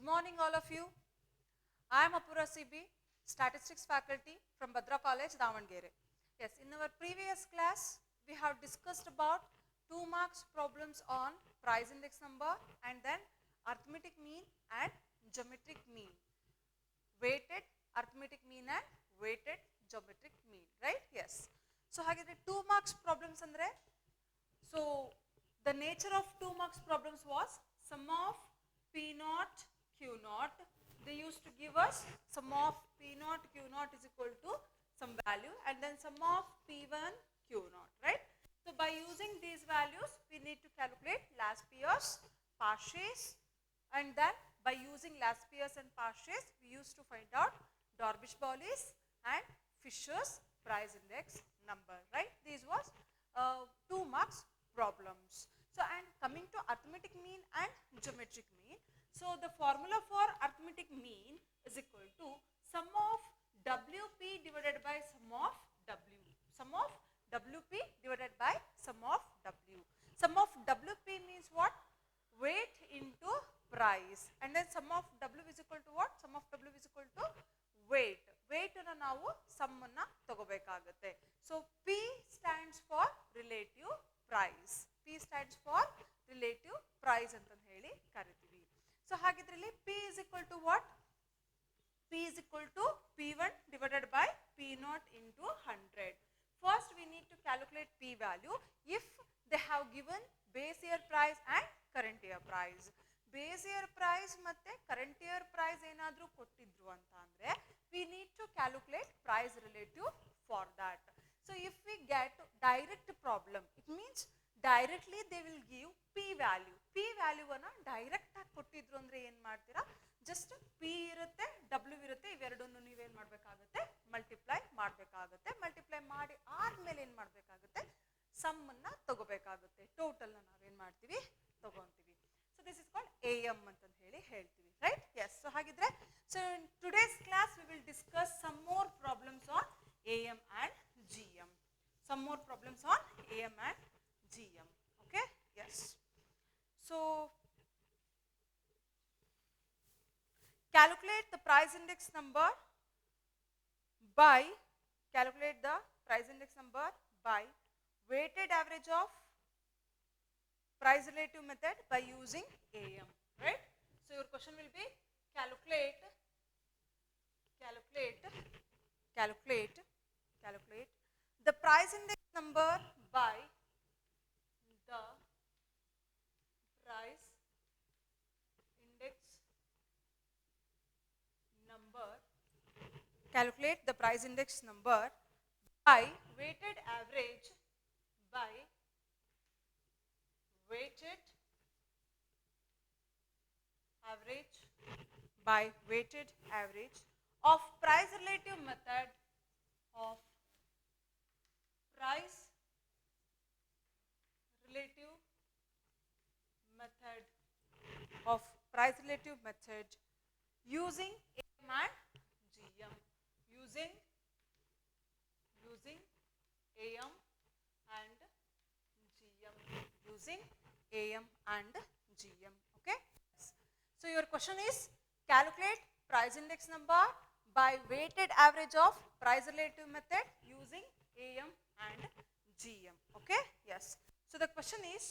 Good morning, all of you. I am Apura CB, Statistics faculty from Bhadra College, Davangere. Yes, in our previous class, we have discussed about 2 marks problems on price index number and then arithmetic mean and geometric mean. Weighted arithmetic mean and weighted geometric mean, right? Yes. So, ಹಾಗಿದ್ರೆ 2 marks problems andre. So, the nature of 2 marks problems was sum of P naught Q naught. They used to give us sum of P naught Q naught is equal to some value and then sum of P1 Q naught, right? So, by using these values, we need to calculate Laspeyres, Parshas, and then by using Laspeyres and Parshas, we used to find out Dorbish-Bowley's and Fisher's price index number, right? These was 2 marks problems. So, and coming to arithmetic mean and geometric mean. So, the formula for arithmetic mean is equal to sum of WP divided by sum of W. Sum of WP divided by sum of W. Sum of WP means what? Weight into price. And then sum of W is equal to what? Sum of W is equal to weight. Weight ಅನ್ನು ನಾವು sum ಅನ್ನು ತಗೋಬೇಕಾಗುತ್ತೆ. So P stands for relative price. P stands for relative price ಅಂತ ಹೇಳಿ ಕರಿತೀವಿ. So ಹಾಗಿದ್ರಲ್ಲಿ P is equal to what? P is equal to P1 divided by P0 into 100. First we need to calculate P value if they have given base year price and current year price. Base year price ಮತ್ತೆ current year price ಏನಾದರೂ ಕೊಟ್ಟಿದ್ರು ಅಂತ ಅಂದ್ರೆ we need to calculate price relative for that. So if we get direct problem, it means directly they will give P value. P value ಅನ್ನು direct ಆಗಿ ಕೊಟ್ಟಿದ್ರು ಅಂದ್ರೆ ಏನು ಮಾಡ್ತೀರಾ, ಜಸ್ಟ್ P ಇರುತ್ತೆ W ಇರುತ್ತೆ, ಇವೆರಡನ್ನು ನೀವೇನು ಮಾಡಬೇಕಾಗುತ್ತೆ, ಮಲ್ಟಿಪ್ಲೈ ಮಾಡಬೇಕಾಗುತ್ತೆ. ಮಲ್ಟಿಪ್ಲೈ ಮಾಡಿ ಆದ್ಮೇಲೆ ಏನು ಮಾಡಬೇಕಾಗುತ್ತೆ, ಸಮ್ ಅನ್ನ ತಗೋಬೇಕಾಗುತ್ತೆ. ಟೋಟಲ್ ನಾವೇನು ಮಾಡ್ತೀವಿ, ತಗೊಂತೀವಿ. So this is called AM ಅಂತ ಹೇಳಿ ಹೇಳ್ತೀವಿ, right? Yes. So ಹಾಗಿದ್ರೆ so in today's class we will discuss some more problems on AM and GM. Some more problems on AM and GM. Okay? Yes. So calculate the price index number by weighted average of price relative method by using AM, right? So your question will be calculate the price index number by the price index number. Calculate the price index number by weighted average of price relative method of price relative method using AM and GM. Using AM and GM. Using AM and GM. Okay. So your question is calculate price index number by weighted average of price relative method using AM and GM. Okay. Yes. So the question is,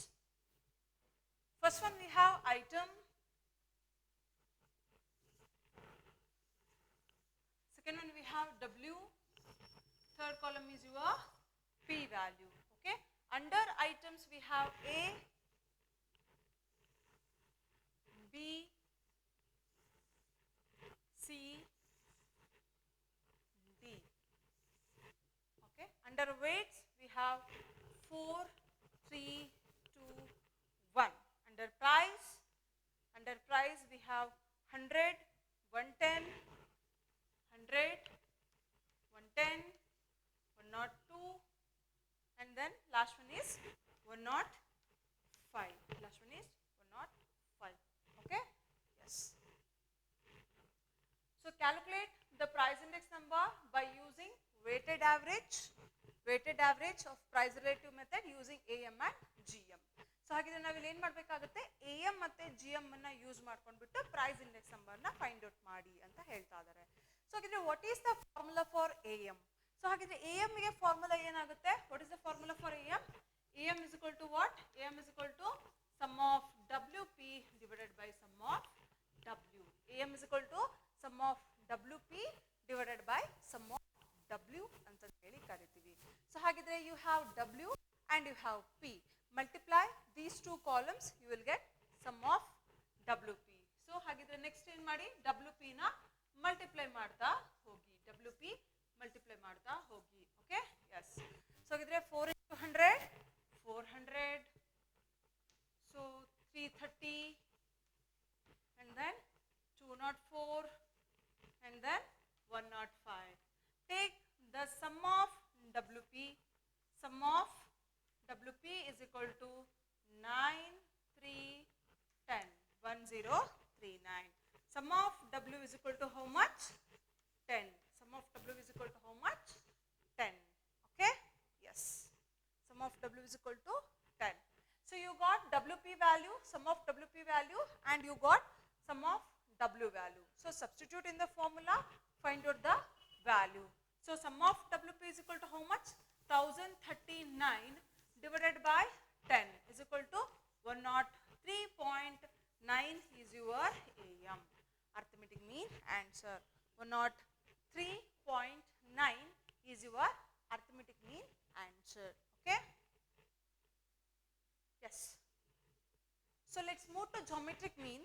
first one we have item. Second one we have W. Third column is your P value. Okay. Under items we have A, B, C, D. Okay. Under weights we have 4, 3, 2, 1. Under price we have 100, 110, 100, 110, 102, and then last one is 105. Last one is 105. Okay? Yes. So calculate the price index number by using weighted average of price relative method using AM and GM. So ಹಾಗಿದ್ರೆ ನಾವಿಲ್ಲಿ ಏನು ಮಾಡಬೇಕಾಗುತ್ತೆ, A M ಮತ್ತು G M ಅನ್ನು use ಮಾಡ್ಕೊಂಡ್ಬಿಟ್ಟು price index ನಂಬರ್ನ find out ಮಾಡಿ ಅಂತ ಹೇಳ್ತಾ ಇದ್ದಾರೆ. ಸೊ ಹಾಗಿದ್ರೆ what is the formula for A M? So ಹಾಗಿದ್ರೆ ಎ ಎಮ್ಗೆ ಫಾರ್ಮುಲಾ ಏನಾಗುತ್ತೆ? What is the formula for A M? A M is equal to what? A M is equal to sum of W P divided by sum of W. A M is equal to sum of W P divided by sum of W ಅಂತ ಹೇಳಿ ಕರಿತೀವಿ. So ಹಾಗಿದ್ರೆ you have W and you have P. Multiply these two columns, you will get sum of WP. So ಹಾಗಿದ್ರೆ next ಏನು ಮಾಡಿ, WP ನ multiply ಮಾಡ್ತಾ ಹೋಗಿ, WP multiply ಮಾಡ್ತಾ ಹೋಗಿ. Okay? Yes. So ಹಾಗಿದ್ರೆ 4 into 100, 400. So 330 and then 204 and then 105. Take the sum of WP. Sum of WP is equal to 9, 3, 10, 1039. Sum of W is equal to how much? 10. Sum of W is equal to how much? 10. Okay? Yes. Sum of W is equal to 10. So you got WP value, sum of WP value, and you got sum of W value. So substitute in the formula, find out the value. So sum of WP is equal to how much? 1039 divided by 10 is equal to 103.9 is your AM. Arithmetic mean answer. 103.9 is your arithmetic mean answer. Okay? Yes. So let's move to geometric mean.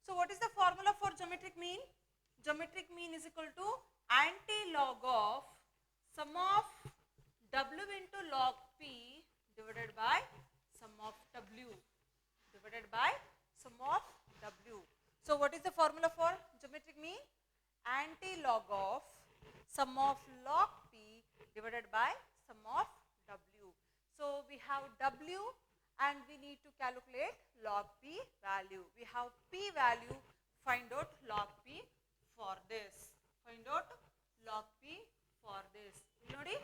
So what is the formula for geometric mean? Geometric mean is equal to anti-log of sum of W into log P divided by sum of W divided by sum of W. So what is the formula for geometric mean? Anti-log of sum of log P divided by sum of W. So we have W and we need to calculate log P value. We have P value, find out log P for this. Find out log P for this. Nodi?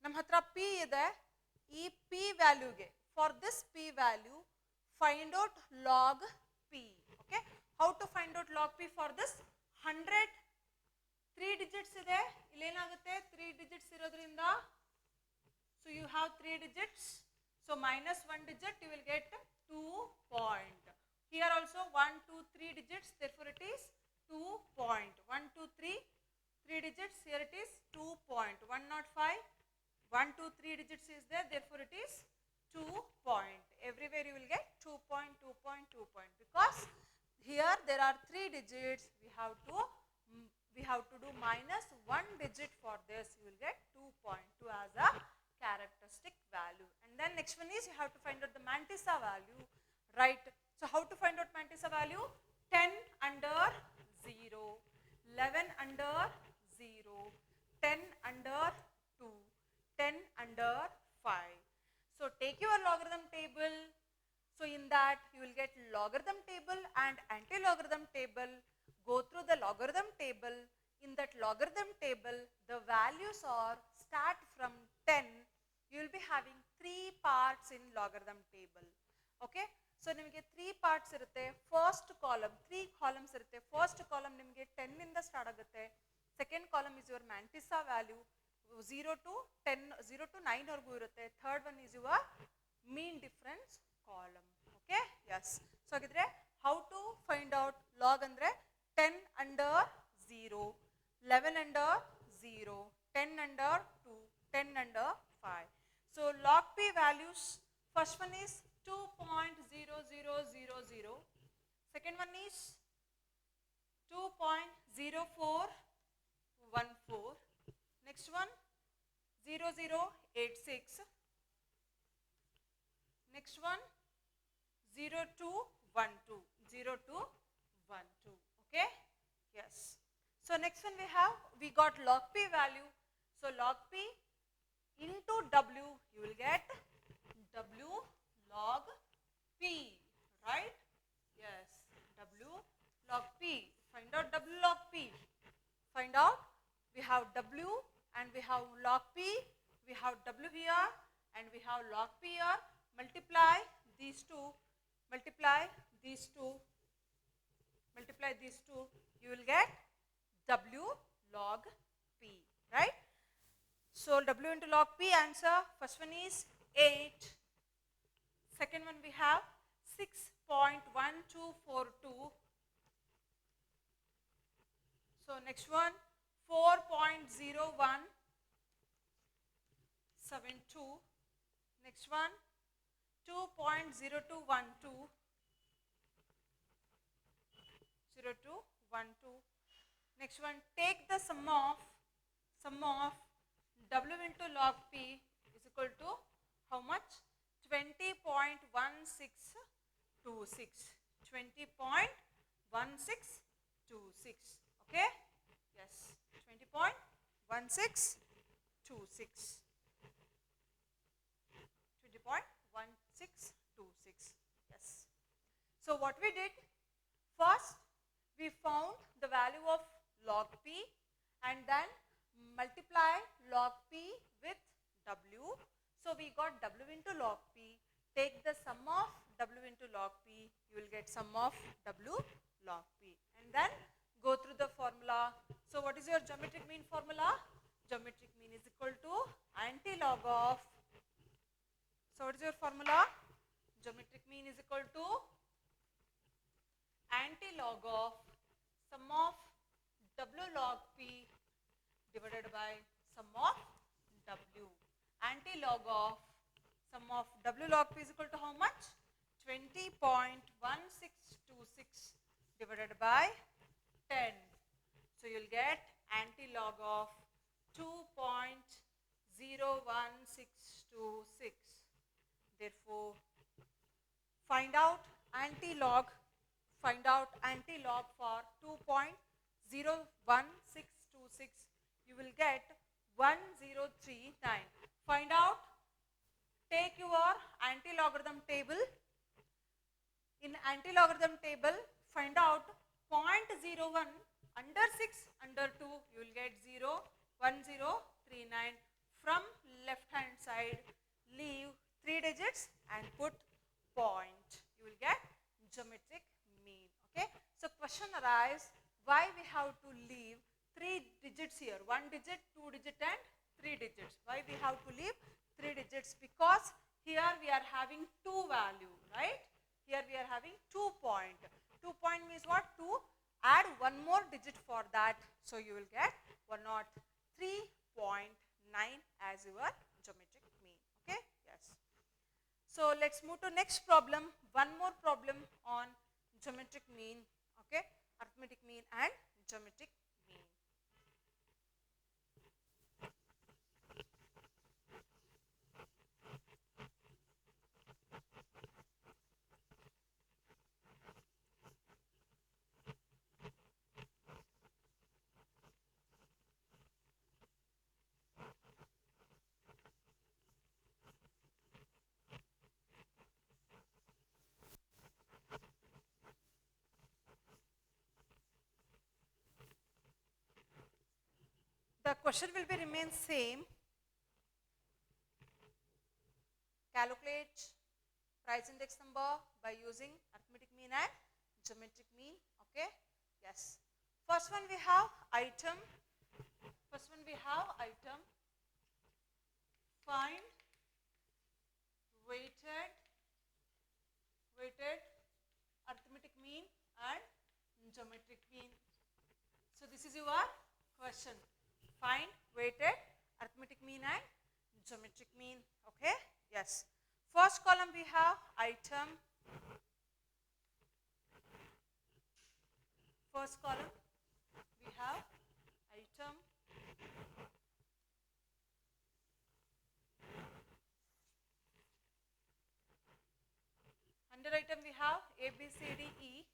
ನಮ್ಮ ಹತ್ರ P ಇದೆ, ಈ P ವ್ಯಾಲ್ಯೂಗೆ, for this P value find out log P. Okay, how to find out log P for this? 100 3 ಡಿಜಿಟ್ಸ್ ಇದೆ, ಇಲ್ಲೇನಾಗುತ್ತೆ 3 ಡಿಜಿಟ್ಸ್ ಇರೋದ್ರಿಂದ, ಸೊ ಯು ಹ್ಯಾವ್ 3 ಡಿಜಿಟ್ಸ್, ಸೊ ಮೈನಸ್ 1 ಡಿಜಿಟ್ you will get 2 point. Here also 1 2 3 ಡಿಜಿಟ್ಸ್, therefore it is 2 point. 1 2 3 3 digits, here it is 2.105. 1 2 3 digits is there, therefore it is 2 point. Everywhere you will get 2 point, 2 point, 2 point, because here there are 3 digits. We have to do minus 1 digit for this. You will get 2.2 as a characteristic value. And then next one is you have to find out the mantissa value, right? So how to find out mantissa value? 10 under 0, 11 under 0, 10 under 2, 10 under 5. So take your logarithm table. So in that you will get logarithm table and anti-logarithm table. Go through the logarithm table. In that logarithm table, the values are start from 10. You will be having 3 parts in logarithm table. Okay? So ನಿಮಗೆ 3 parts ಇರುತ್ತೆ. First column 3 columns ಇರುತ್ತೆ. First column ನಿಮಗೆ 10 ಇಂದ start ಆಗುತ್ತೆ. Second column is your mantissa value, 0 to 10, 0 to 9 ವರೆಗೂ ಇರುತ್ತೆ. Third one is your mean difference column. Okay? Yes. So ಹಾಗಿದ್ರೆ how to find out log ಅಂದ್ರೆ 10 under 0, 11 under 0, 10 under 2, 10 under 5. So log P values, first one is 2.0000, second one is 2.0414, next one 0086, next one 0212, 0212. Okay? Yes. So next one we got log P value. So log P into W, you will get W log P, right? Yes, W log P. Find out W log P. Find out, we have W and we have log P, we have W here and we have log P here. multiply these two, multiply these two, multiply these two, you will get W log P, right? So W into log P answer, first one is 8. Second one we have 6.1242. So next one 4.0172. Next one 2.0212. 0212. Next one, take the sum of W into log P is equal to how much? 20.1626. 20.1626. Okay? Yes. 20.1626. 20.1626. Yes. So what we did? First, we found the value of log P and then multiply log P with W. So we got W into log P. Take the sum of W into log P. You will get sum of W log P. And then go through the formula. So what is your geometric mean formula? Geometric mean is equal to anti-log of. So what is your formula? Geometric mean is equal to anti-log of sum of W log P divided by sum of W. Anti-log of sum of W log P is equal to how much? 20.1626 divided by 10. So you will get anti-log of 2.01626. Therefore, find out anti-log for 2.01626. You will get 1039. Find out, take your anti-logarithm table. In anti-logarithm table, find out 0.01 under 6 under 2, you will get 0, 1039. From left hand side, leave 3 digits and put point. You will get geometric mean. Okay. So question arises, why we have to leave 3 digits here? 1 digit, 2 digit and 3 digits. Why we have to leave 3 digits? Because here we are having 2 value, right? Here we are having 2 point. 2 point means what? 2. Add 1 more digit for that. So you will get 103.9 as your geometric mean. Okay. Yes. So let's move to next problem. One more problem on geometric mean. Okay. Arithmetic mean and geometric mean. The question will be remain same. Calculate price index number by using arithmetic mean and geometric mean. Okay. Yes. First one we have item. First one we have item. Find weighted arithmetic mean and geometric mean. So this is your question. Find weighted arithmetic mean and geometric mean. Okay. Yes. First column we have item. First column we have item. Under item we have A, B, C, D, E.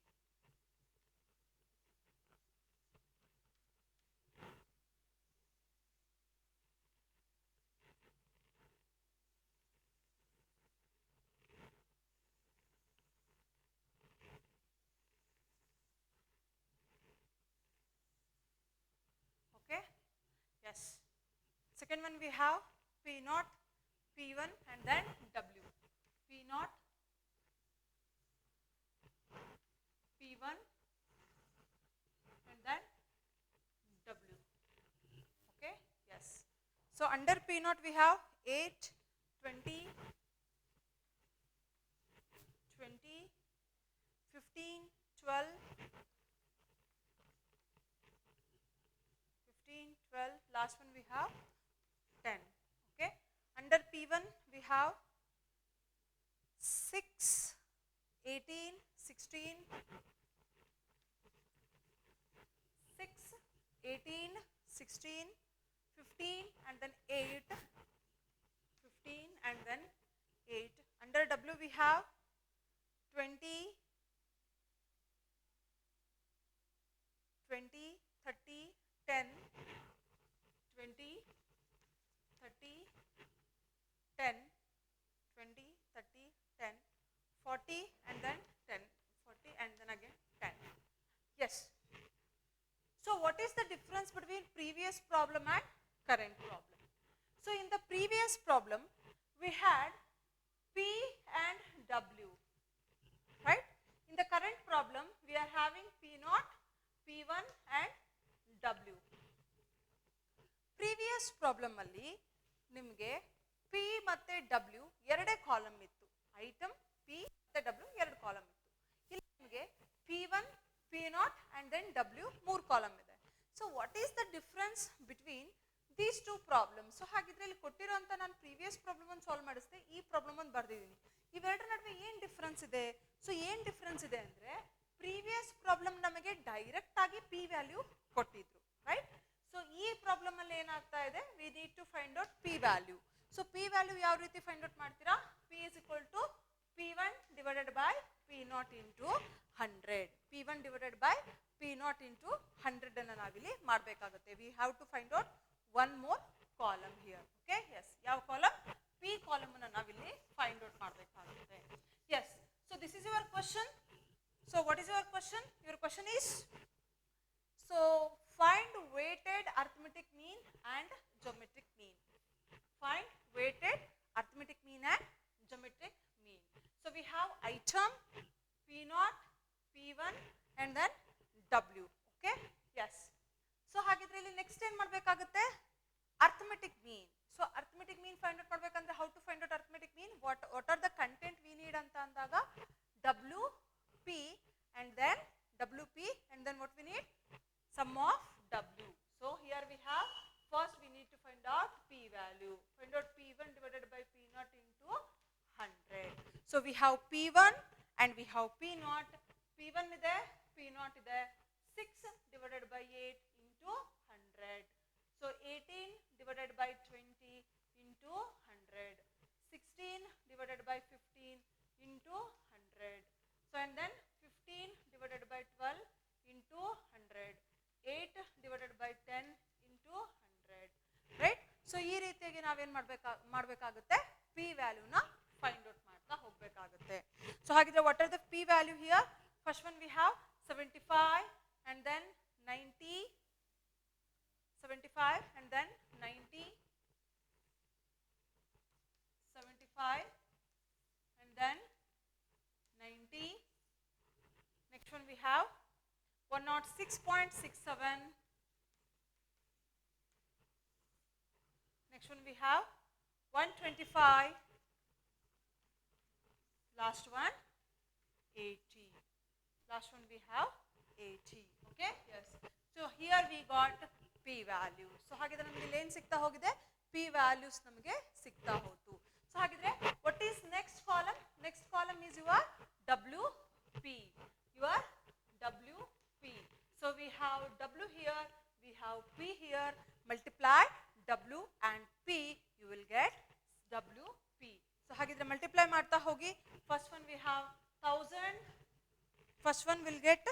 Okay. Yes. Second one we have P0, P1 and then W. P naught, P1, and then W. Okay, yes. So under P naught we have 8, 20, 20, 15, 12, 15, 12, last one we have 10. Okay. Under P1 we have 6, 18, 16, 6, 18, 16, 15 and then 8, 15 and then 8. Under W we have 20, 20, 30, 10, 20, 30, 10, 20, 30, 10, 40 and then 10, 40 and then again 10. Yes. So what is the difference between previous problem and current problem? So in the previous problem we had P and W, right? In the current problem we are having P naught, P1 and W. Previous problem alli nimge P ಮತ್ತೆ W ಎರಡೇ column ಇತ್ತು. Item P ಮತ್ತೆ W ಎರಡು column ಇತ್ತು. ಇಲ್ಲಿ ನಿಮಗೆ P1, P0 and then W ಮೂರು column ಇದೆ. So what is the difference between these two problems? So ಹಾಗಿದ್ರೆ ಇಲ್ಲಿ ಕೊಟ್ಟಿರುವಂತ ನಾನು ಪ್ರೀವಿಯಸ್ ಪ್ರಾಬ್ಲಮ್ ಅನ್ನು ಸಾಲ್ವ್ ಮಾಡಿಸ್ದೆ, ಈ ಪ್ರಾಬ್ಲಮ್ ಅನ್ನು ಬರ್ದಿದ್ದೀನಿ. ಇವೆರಡರ ನಡುವೆ ಏನು ಡಿಫರೆನ್ಸ್ ಇದೆ? ಸೊ ಏನು ಡಿಫರೆನ್ಸ್ ಇದೆ ಅಂದ್ರೆ ಪ್ರೀವಿಯಸ್ ಪ್ರಾಬ್ಲಮ್ ನಮಗೆ ಡೈರೆಕ್ಟ್ ಆಗಿ P ವ್ಯಾಲ್ಯೂ ಕೊಟ್ಟಿದ್ರು, ರೈಟ್? ಸೊ ಈ ಪ್ರಾಬ್ಲಮ್ ಅಲ್ಲಿ ಏನಾಗ್ತಾ ಇದೆ, we need to find out P value. So P value ಯಾವ ರೀತಿ ಫೈಂಡ್ ಔಟ್ ಮಾಡ್ತೀರಾ? P is equal to P1 divided by P0 into 100. P1 divided by P0 into 100 ಅನ್ನು ನಾವಿಲ್ಲಿ ಮಾಡಬೇಕಾಗುತ್ತೆ. We have to find out one more column here. Okay? Yes. ಯಾವ column? P column ಅನ್ನು ನಾವಿಲ್ಲಿ find out ಮಾಡಬೇಕಾಗುತ್ತೆ. Yes. So this is your question. So what is your question? Your question is, so find weighted arithmetic mean and geometric mean. Find weighted arithmetic mean and geometric mean. So we have item P0, P1 and then W. Okay? Yes. So ಹಾಗಿದ್ರೆ ಇಲ್ಲಿ next ಏನು ಮಾಡಬೇಕಾಗುತ್ತೆ? Arithmetic mean. So arithmetic mean find out ಮಾಡಬೇಕಂದ್ರೆ how to find out arithmetic mean? What are the content we need ಅಂತ ಅಂದಾಗ WP and then WP and then what we need? Sum of W. So here we have, first we need to find out P value. Find out P1 divided by P0 into 100. So we have P1 and we have P0. P1 ಇದೆ, P0 ಇದೆ. 6 divided by 8 into 100. So 18 divided by 20 into 100. 16 divided by 15 into 100. So and then 15 divided by 12 into 100. 8 divided by 10 into 100. Right? So ಈ ರೀತಿಯಾಗಿ ನಾವೇನು ಮಾಡಬೇಕಾಗುತ್ತೆ? P value ನ find out ಮಾಡ್ತಾ ಹೋಗಬೇಕಾಗುತ್ತೆ. So ಹಾಗಿದ್ರೆ what are the P value here? First one we have 75 and then 90, 75 and then 90, 75 and then 90. Next one we have 106.67. Next one we have 125. Last one 80. Last one we have 80. Okay? Yes. So here we got P value. So ಹಾಗಿದ್ರೆ ನಮಗೆ ಇಲ್ಲಿ ಏನು ಸಿಗ್ತಾ ಹೋಗಿದೆ? P values ನಮಗೆ ಸಿಗ್ತಾ ಹೋಯ್ತು. So ಹಾಗಿದ್ರೆ what is next column? Next column is your WP. Your WP. So we have W here, we have P here, multiply W and P, you will get WP. So ಹಾಗಿದ್ರೆ multiply ಮಾಡ್ತಾ ಹೋಗಿ. First one we have 1000. First one will get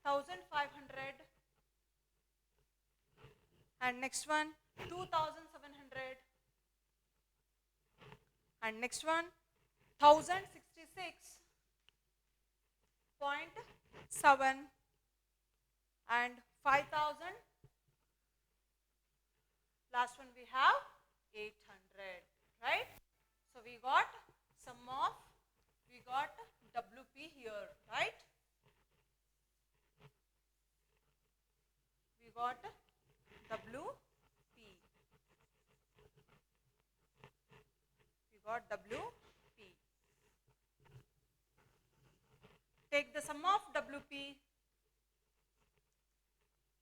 1500 and next one 2700 and next one 1066.7 and 5000. last one we have 800, right? So we got sum of, we got WP here, right? We got WP. We got WP. Take the sum of WP.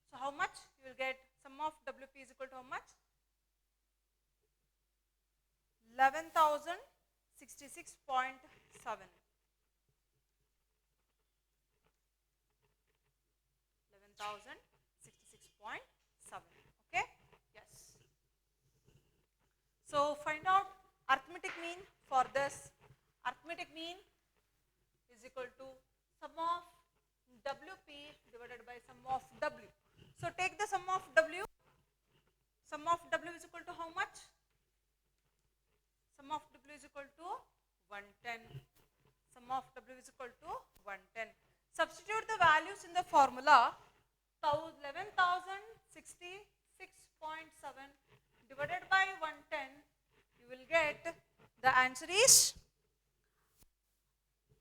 So how much you will get? Sum of WP is equal to how much? 11,066.7. 11,066.7. Okay? Yes. So find out arithmetic mean for this. Arithmetic mean is equal to sum of WP divided by sum of W. So take the sum of W. Sum of W is equal to how much? Sum of W is equal to 110. Sum of W is equal to 110. Substitute the values in the formula. 11,066.7 divided by 110. You will get, the answer is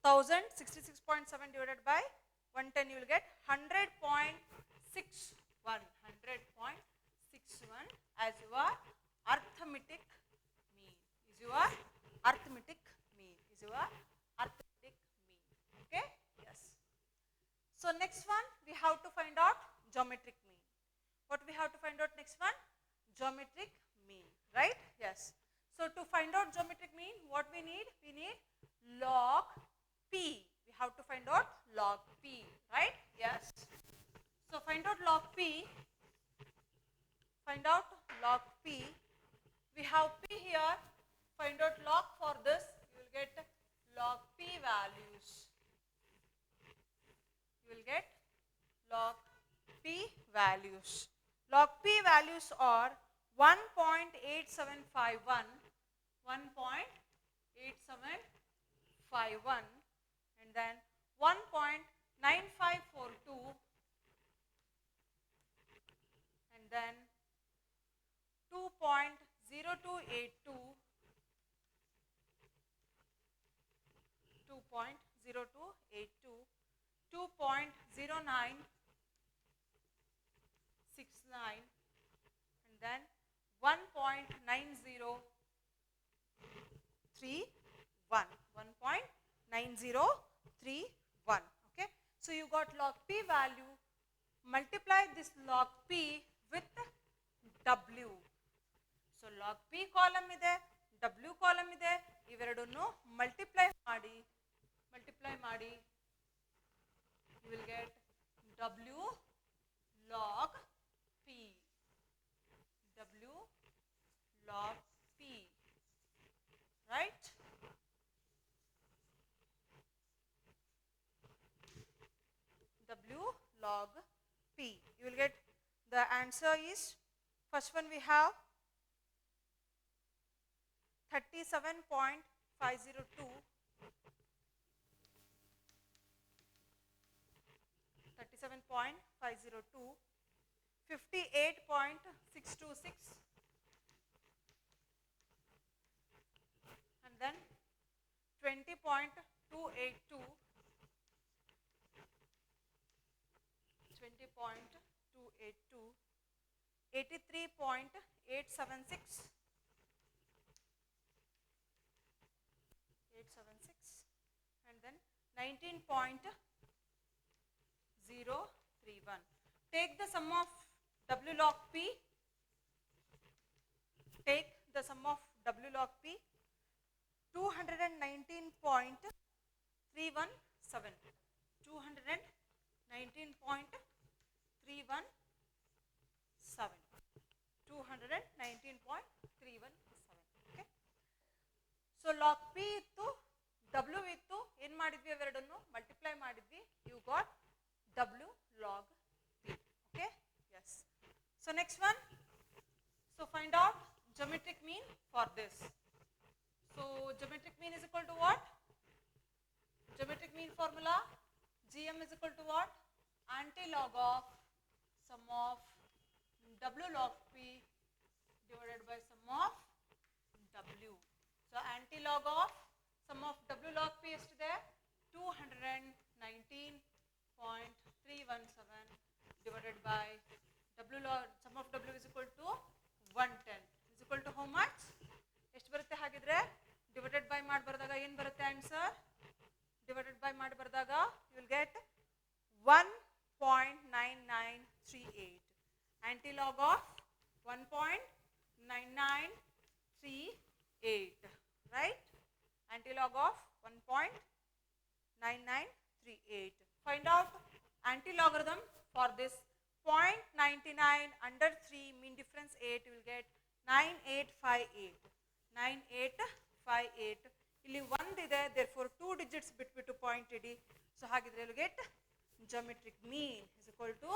1066.7 divided by 110. You will get 100.61. 100.61 as your arithmetic mean. Is your arithmetic mean. Is your arithmetic mean. Okay? Yes. So next one we have to find out geometric mean. What we have to find out next one? Geometric mean. Right? Yes. So to find out geometric mean, what we need? We need log P. We have to find out log P. Right? Yes. So find out log P. Find out log P. We have P here. Find out log for this. You will get log P values. You will get log P values. Log P values are 1.8751, 1.8751, and then 1.9542, and then 2.0282, 2.0282, 2.0969, and then 1.9031, 1.9031. Okay, so you got log P value. Multiply this log P with W. So log P column ಇದೆ, W column ಇದೆ. ಇವೆರಡನ್ನು multiply ಮಾಡಿ, you will get W log P. W log P. Right? W log P. You will get, the answer is, first one we have 37.502, 37.502, 58.626, and then 20.282, 20.282, 83.876, 876, and then 19.031. Take the sum of W log P. Take the sum of W log P. 219.317. 219.317. 219.317. Okay. So log P ಇತ್ತು, W ಇತ್ತು, ಏನು ಮಾಡಿದ್ವಿ ಅವೆರಡನ್ನು multiply ಮಾಡಿದ್ವಿ. You got W log P. Okay? Yes. So next one. So find out geometric mean for this. So geometric mean is equal to what? Geometric mean formula, GM is equal to what? Antilog of sum of W log P divided by sum of W. So anti-log of sum of W log P ಎಷ್ಟಿದೆ 219.317 divided by W log sum of W is equal to 110 is equal to how much? ಎಷ್ಟು ಬರುತ್ತೆ ಹಾಗಿದ್ರೆ divided by ಮಾಡಿ ಬರೆದಾಗ ಏನು ಬರುತ್ತೆ answer divided by ಮಾಡಿ ಬರೆದಾಗ you will get 1.9938 anti-log of 1.9938 right anti-log of 1.9938 find out anti-logarithm for this 0.99 under 3 mean difference 8 you will get 9858 ಇಲ್ಲಿ 1 ಇದೆ therefore 2 digits ಬಿಟ್ಬಿಟ್ಟು ಪಾಯಿಂಟ್ ಇಡಿ so ಹಾಗಿದ್ರೆ you will get geometric mean is equal to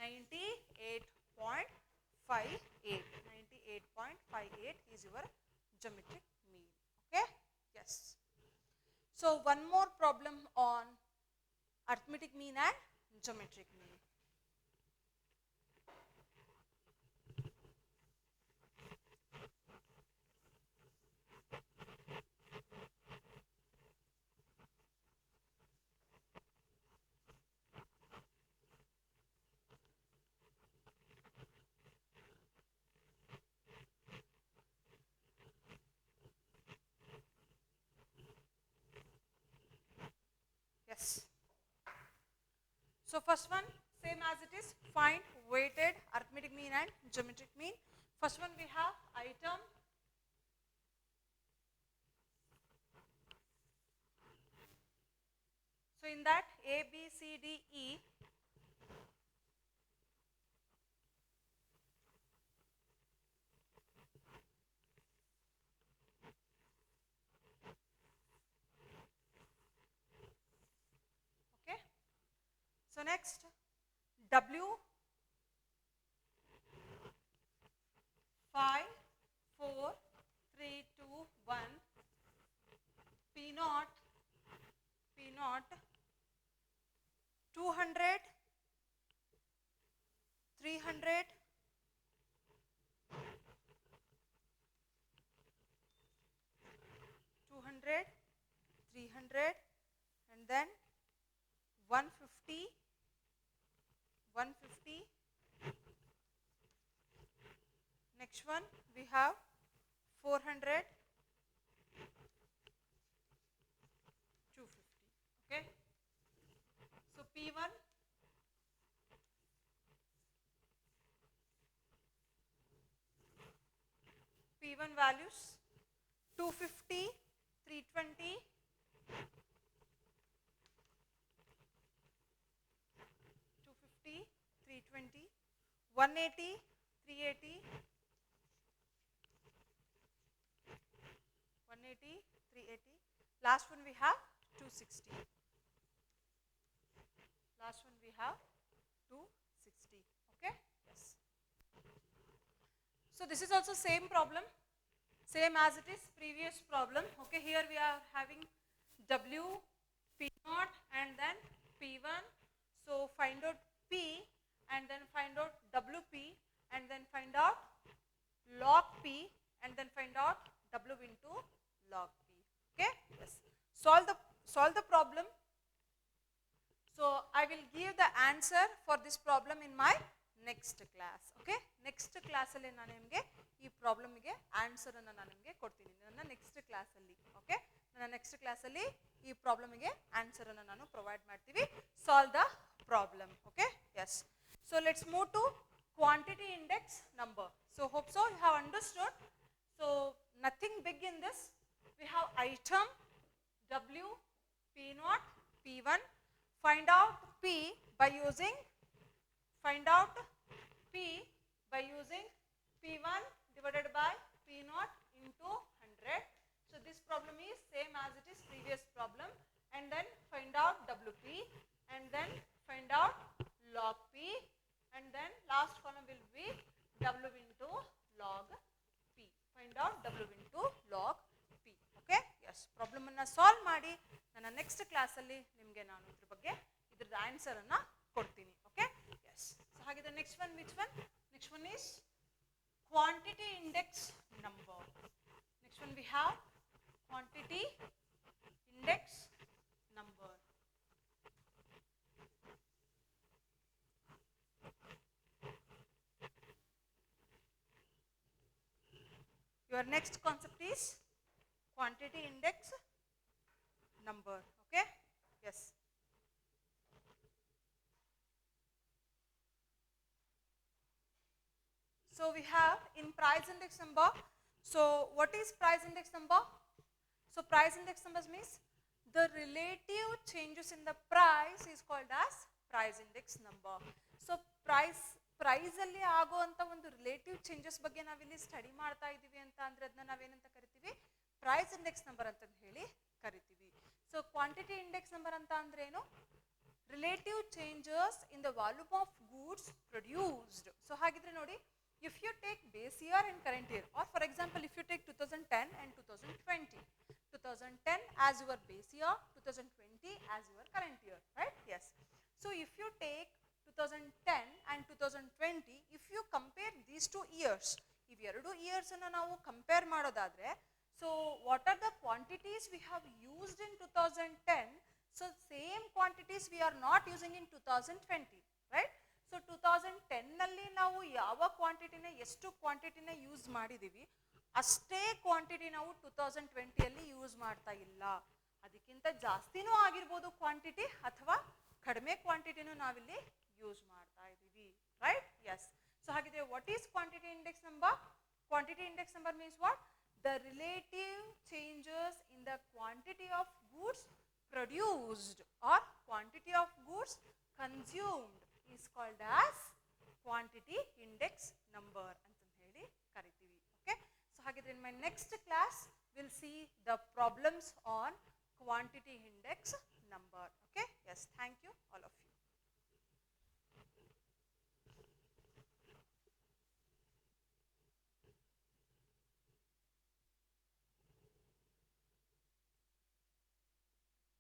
98.58 is your geometric mean. Okay, yes. So one more problem on arithmetic mean and geometric mean. Yes. So first one same as it is find weighted arithmetic mean and geometric mean. First one we have item so in that A B C D E so next W 5 4 3 2 1 P naught 200 300 200 300 and then 150 next one we have 400 250 okay so P1 values 250 320 320 180 380 last one we have 260 okay yes so this is also same problem same as it is previous problem okay here we are having W P0 and then P1 so find out P and then find out WP and then find out log P and then find out W into log P. Okay? Yes. Solve the problem. So I will give the answer for this problem in my next class. Okay? Next class alli nanu nimage ee problem ige answer anna nanu nimage kodtini nanna next class alli. Okay? Nanna next class alli ee problem ige answer anna nanu provide ಮಾಡ್ತೀವಿ solve the problem. Okay? Yes. So let's move to quantity index number. So hope so you have understood. So nothing big in this. We have item W P0 P1. Find out P by using P1 divided by P0 into 100. So this problem is same as it is previous problem and then find out WP and then find out log P and then last column will be W into log P. Find out W into log P. Okay? Yes. Problem anna solve ಮಾಡಿ ನನ್ನ next class ಅಲ್ಲಿ ನಿಮಗೆ ನಾನು ಇದರ ಬಗ್ಗೆ ಇದರ answer ಅನ್ನ ಕೊಡ್ತೀನಿ. Okay? Yes. So ಹಾಗಿದ್ರೆ next one which one? Next one is quantity index number. Next one we have quantity index number. Your next concept is quantity index number. Okay? Yes. So we have in price index number. So what is price index number? So price index numbers means the relative changes in the price is called as price index number. So price ಅಲ್ಲಿ ಆಗುವಂತ ಒಂದು relative changes ಬಗ್ಗೆ ನಾವಿಲ್ಲಿ study ಮಾಡ್ತಾ ಇದೀವಿ ಅಂತ ಅಂದ್ರೆ ಅದನ್ನ ನಾವೇನಂತ ಕರಿತೀವಿ, ಪ್ರೈಸ್ ಇಂಡೆಕ್ಸ್ ನಂಬರ್ ಅಂತ ಹೇಳಿ ಕರಿತೀವಿ. ಸೊ ಕ್ವಾಂಟಿಟಿ ಇಂಡೆಕ್ಸ್ ನಂಬರ್ ಅಂತ ಅಂದ್ರೆ ಏನು, relative changes in the volume of goods produced. So ಹಾಗಿದ್ರೆ ನೋಡಿ, if you take base year and current year, or for example if you take 2010 and 2020, 2010 as your base year, 2020 as your current year, right? Yes. So if you take 2010 and 2020, if you compare these 2 years, if ಎರಡು years ಅನ್ನು ನಾವು compare ಮಾಡೋದಾದ್ರೆ, so what are the quantities we have used in 2010, so same quantities we are not using in 2020, right? So 2010 ನಲ್ಲಿ ನಾವು ಯಾವ ಕ್ವಾಂಟಿಟಿನ ಎಷ್ಟು ಕ್ವಾಂಟಿಟಿನ use ಮಾಡಿದೀವಿ ಅಷ್ಟೇ ಕ್ವಾಂಟಿಟಿ ನಾವು 2020 ಯೂಸ್ ಮಾಡ್ತಾ ಇಲ್ಲ. ಅದಕ್ಕಿಂತ ಜಾಸ್ತಿನೂ ಆಗಿರ್ಬೋದು ಕ್ವಾಂಟಿಟಿ, ಅಥವಾ ಕಡಿಮೆ ಕ್ವಾಂಟಿಟಿನೂ ನಾವಿಲ್ಲಿ ಯೂಸ್ ಮಾಡ್ತಾ ಇದ್ದೀವಿ, ರೈಟ್? ಎಸ್. ಸೊ ಹಾಗಿದ್ರೆ what is quantity index number? Quantity index number means what? The relative changes in the quantity of goods produced R quantity of goods consumed is called as quantity index number ಅಂತ ಹೇಳಿ ಕರಿತೀವಿ. Okay, so ಹಾಗಿದ್ರೆ in my next class we'll see the problems on quantity index number. Okay, yes, thank you.